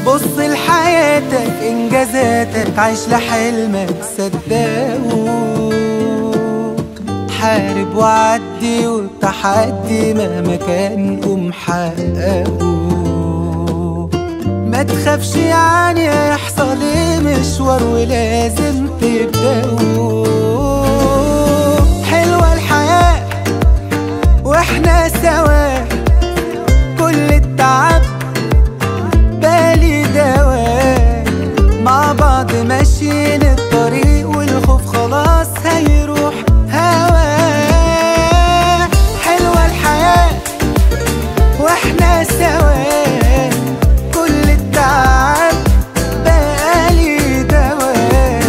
بص لحياتك انجازاتك، عيش لحلمك صدقه، حارب وعدي والتحدي مهما كان قوم حققه. ما تخافش يعني هيحصل ايه، مشوار ولازم تبدأه. حلوة الحياة واحنا سوا، كل التعب بالي دواء، مع بعض ماشيين الطريق والخوف خلاص هيروح هوا. حلوة الحياة واحنا سوا، كل التعب بالي دواء،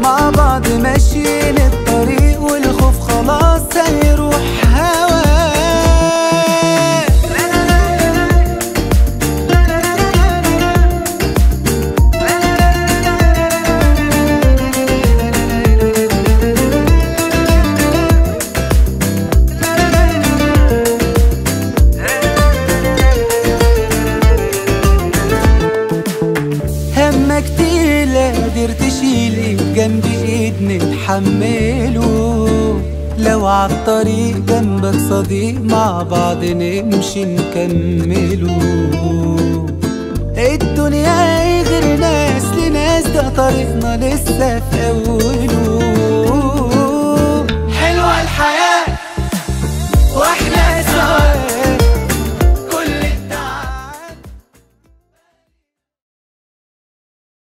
مع بعض ماشيين الطريق والخوف خلاص هيروح هوا. همك تقيلة قادر تشيل ايد جنب ايد نتحمله، لو عالطريق جنبك صديق مع بعض نمشي نكمله. الدنيا غير ناس لناس، ده طريقنا لسه في